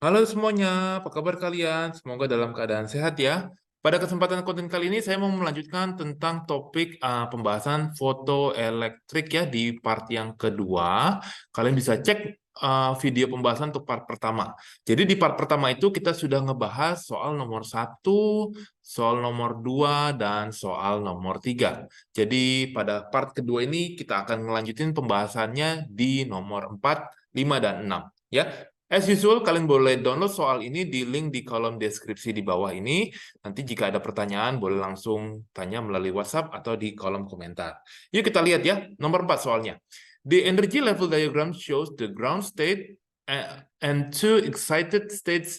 Halo semuanya, apa kabar kalian? Semoga dalam keadaan sehat ya. Pada kesempatan konten kali ini saya mau melanjutkan tentang topik pembahasan foto elektrik ya di part yang kedua. Kalian bisa cek video pembahasan untuk part pertama. Jadi di part pertama itu kita sudah ngebahas soal nomor satu, soal nomor 2, dan soal nomor 3. Jadi pada part kedua ini kita akan melanjutin pembahasannya di nomor 4, 5, dan 6. Ya, as usual, kalian boleh download soal ini di link di kolom deskripsi di bawah ini. Nanti jika ada pertanyaan, boleh langsung tanya melalui WhatsApp atau di kolom komentar. Yuk kita lihat ya, nomor 4 soalnya. The energy level diagram shows the ground state and two excited states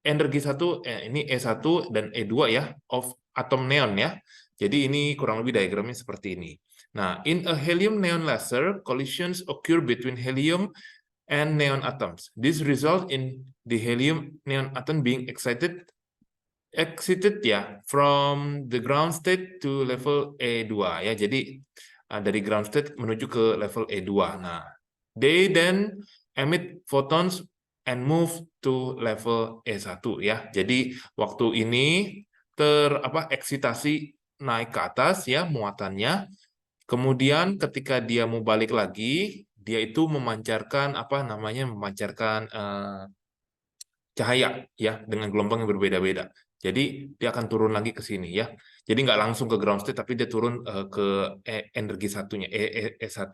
energi satu, ini E1 dan E2 ya, of atom neon ya. Jadi ini kurang lebih diagramnya seperti ini. Nah, in a helium neon laser, collisions occur between helium and neon atoms. This result in the helium neon atom being exited ya from the ground state to level E2 ya. Jadi dari ground state menuju ke level E2. Nah, they then emit photons and move to level E1 ya. Jadi waktu ini eksitasi naik ke atas ya muatannya. Kemudian ketika dia mau balik lagi, dia itu memancarkan cahaya ya dengan gelombang yang berbeda-beda. Jadi dia akan turun lagi ke sini ya. Jadi nggak langsung ke ground state, tapi dia turun ke energi satunya E1.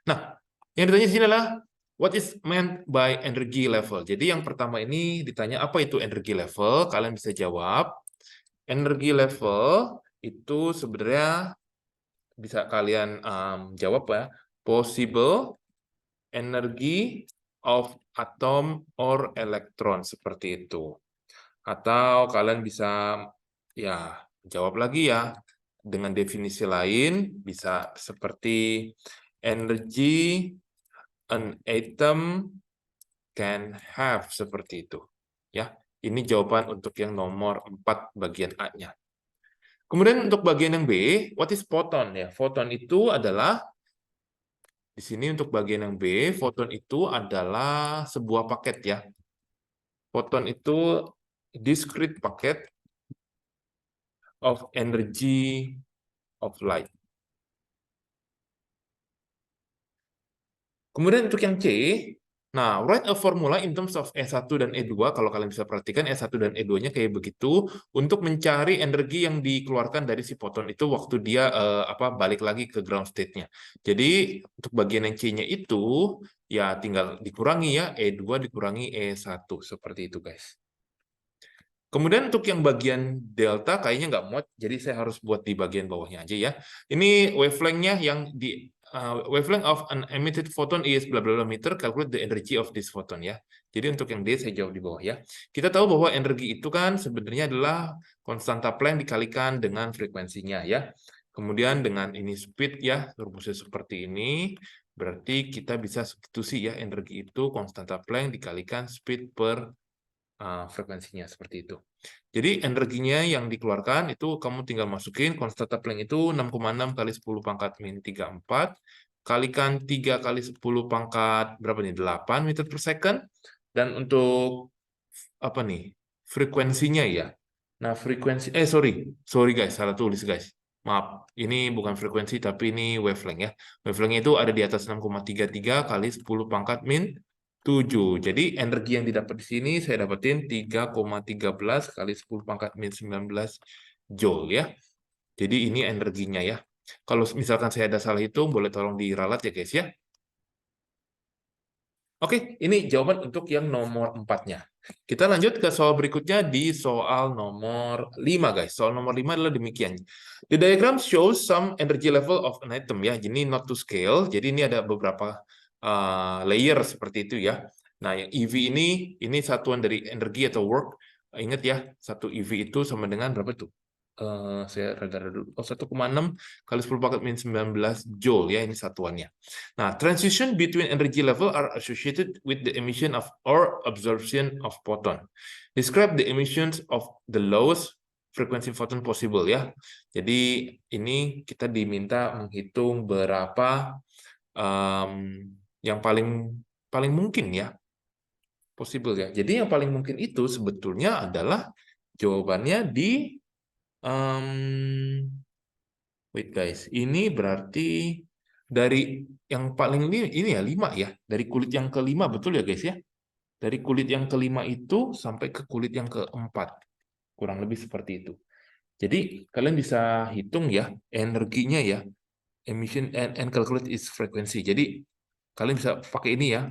Nah, yang ditanya di sini adalah what is meant by energy level. Jadi yang pertama ini ditanya apa itu energy level. Kalian bisa jawab. Energy level itu sebenarnya bisa kalian jawab ya, possible energy of atom or electron, seperti itu. Atau kalian bisa ya jawab lagi ya dengan definisi lain, bisa seperti energy an atom can have, seperti itu. Ya, ini jawaban untuk yang nomor 4 bagian A-nya. Kemudian untuk bagian yang B, what is photon ya? Photon itu adalah di sini untuk bagian yang B, foton itu adalah sebuah paket ya. Foton itu discrete packet of energy of light. Kemudian untuk yang C, nah, write a formula in terms of E1 dan E2. Kalau kalian bisa perhatikan E1 dan E2-nya kayak begitu untuk mencari energi yang dikeluarkan dari si foton itu waktu dia balik lagi ke ground state-nya. Jadi untuk bagian yang C-nya itu ya tinggal dikurangi ya, E2 dikurangi E1 seperti itu, guys. Kemudian untuk yang bagian delta kayaknya nggak muat, jadi saya harus buat di bagian bawahnya aja ya. Ini wavelength-nya yang di wavelength of an emitted photon is bla bla bla meter, calculate the energy of this photon ya. Jadi untuk yang D saya jawab di bawah ya. Kita tahu bahwa energi itu kan sebenarnya adalah konstanta Planck dikalikan dengan frekuensinya ya. Kemudian dengan ini speed ya, rumusnya seperti ini. Berarti kita bisa substitusi ya, energi itu konstanta Planck dikalikan speed per frekuensinya seperti itu. Jadi energinya yang dikeluarkan itu kamu tinggal masukin konstanta Planck itu 6,6 kali 10 pangkat min 34 kalikan 3 kali 10 pangkat berapa nih 8 meter per second, dan untuk apa nih frekuensinya ya. Nah, sorry guys, salah tulis guys. Maaf, ini bukan frekuensi tapi ini wavelength ya. Wavelength itu ada di atas 6,33 kali 10 pangkat min 7. Jadi energi yang didapat di sini saya dapetin 3,13 kali 10 pangkat min 19 joule ya. Jadi ini energinya ya. Kalau misalkan saya ada salah hitung, boleh tolong diralat ya guys ya. Oke, ini jawaban untuk yang nomor 4-nya. Kita lanjut ke soal berikutnya di soal nomor 5, guys. Soal nomor 5 adalah demikian. The diagram shows some energy level of an atom ya. Jadi not to scale. Jadi ini ada beberapa layer seperti itu ya. Nah, yang EV ini satuan dari energi atau work. Ingat ya, 1 EV itu sama dengan berapa tuh? Saya rada-rada dulu. 1,6 kali 10 pangkat min 19 joule ya, ini satuannya. Nah, transition between energy level are associated with the emission of or absorption of photon. Describe the emissions of the lowest frequency photon possible ya. Jadi ini kita diminta menghitung berapa yang paling mungkin ya. possible ya. Jadi yang paling mungkin itu sebetulnya adalah jawabannya di wait guys, ini berarti dari yang paling ini ya 5 ya, dari kulit yang kelima betul ya guys ya. Dari kulit yang kelima itu sampai ke kulit yang keempat, kurang lebih seperti itu. Jadi kalian bisa hitung ya energinya ya, emission and calculate its frequency. Jadi kalian bisa pakai ini ya,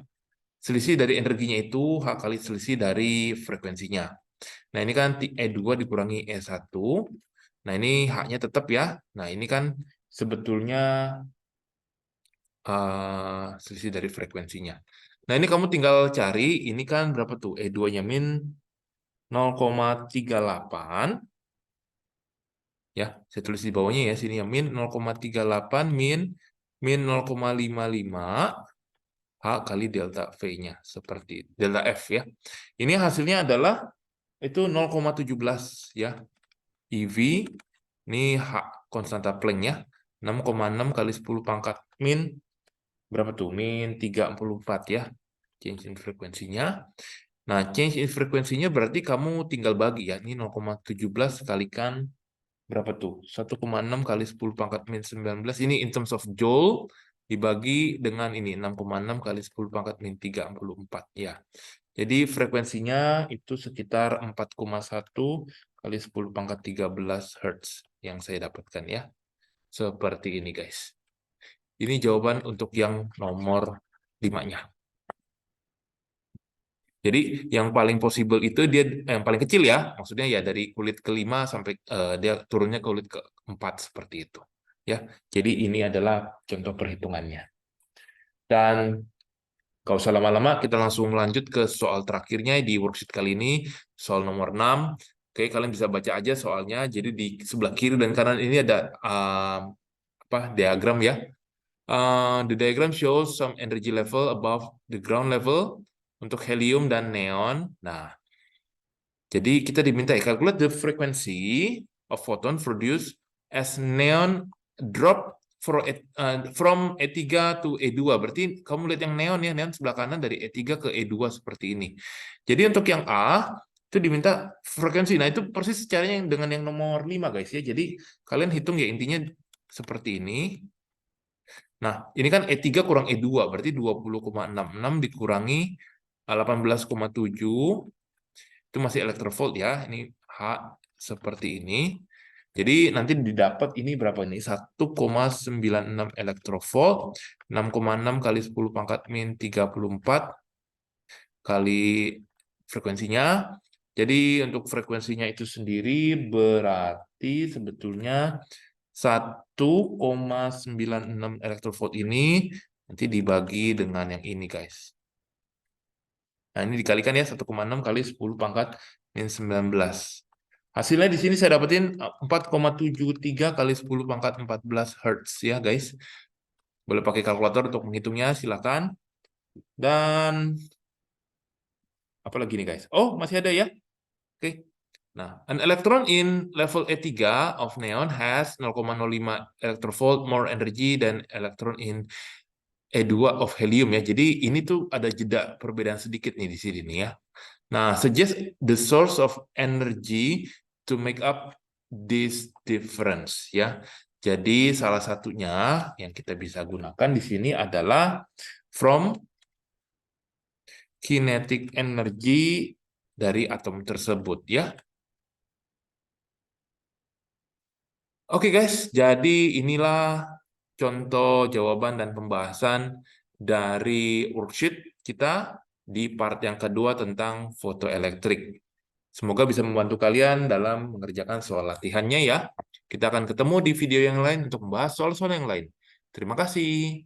selisih dari energinya itu H kali selisih dari frekuensinya. Nah ini kan E2 dikurangi E1. Nah ini H-nya tetap ya. Nah ini kan sebetulnya selisih dari frekuensinya. Nah ini kamu tinggal cari, ini kan berapa tuh? E2-nya min 0,38. Ya, saya tulis di bawahnya ya, sini ya, min 0,38 min 0,55 H kali delta V-nya, seperti delta F ya. Ini hasilnya adalah itu 0,17 ya. EV, ini H, konstanta Planck-nya, 6,6 kali 10 pangkat min, berapa tuh? Min 34 ya, change in frekuensinya. Nah, change in frekuensinya berarti kamu tinggal bagi ya, ini 0,17 kalikan berapa tuh? 1,6 kali 10 pangkat min 19. Ini in terms of joule dibagi dengan ini 6,6 kali 10 pangkat min 34 ya. Jadi frekuensinya itu sekitar 4,1 kali 10 pangkat 13 Hz yang saya dapatkan ya. Seperti ini guys. Ini jawaban untuk yang nomor 5-nya. Jadi yang paling possible itu dia yang paling kecil ya, maksudnya ya dari kulit kelima sampai dia turunnya ke kulit keempat seperti itu. Ya, jadi ini adalah contoh perhitungannya. Dan gak usah lama-lama, kita langsung lanjut ke soal terakhirnya di worksheet kali ini, soal nomor 6. Oke, kalian bisa baca aja soalnya. Jadi di sebelah kiri dan kanan ini ada diagram ya. The diagram shows some energy level above the ground level untuk helium dan neon. Nah, jadi kita diminta calculate the frequency of photon produced as neon drop from E3 to E2. Berarti kamu lihat yang neon ya, neon sebelah kanan dari E3 ke E2 seperti ini. Jadi untuk yang A itu diminta frekuensi. Nah, itu persis caranya dengan yang nomor 5 guys ya. Jadi kalian hitung ya intinya seperti ini. Nah, ini kan E3 kurang E2 berarti 20,66 dikurangi 18,7 itu masih elektrovolt ya. Ini H seperti ini. Jadi nanti didapat ini berapa ini? 1,96 elektrovolt, 6,6 kali 10 pangkat min 34 kali frekuensinya. Jadi untuk frekuensinya itu sendiri berarti sebetulnya 1,96 elektrovolt ini nanti dibagi dengan yang ini guys. Nah, ini dikalikan ya 1,6 kali 10 pangkat min 19. Hasilnya di sini saya dapetin 4,73 kali 10 pangkat 14 Hz ya guys. Boleh pakai kalkulator untuk menghitungnya, silakan. Dan apa lagi nih guys? Oh, masih ada ya? Oke. Nah, an electron in level E3 of neon has 0,05 electrovolt more energy than electron in E2 of helium ya. Jadi ini tuh ada jeda perbedaan sedikit nih di sini nih ya. Nah, suggest the source of energy to make up this difference ya. Jadi salah satunya yang kita bisa gunakan di sini adalah from kinetic energy dari atom tersebut ya. Oke guys, jadi inilah contoh jawaban dan pembahasan dari worksheet kita di part yang kedua tentang fotoelektrik. Semoga bisa membantu kalian dalam mengerjakan soal latihannya ya. Kita akan ketemu di video yang lain untuk membahas soal-soal yang lain. Terima kasih.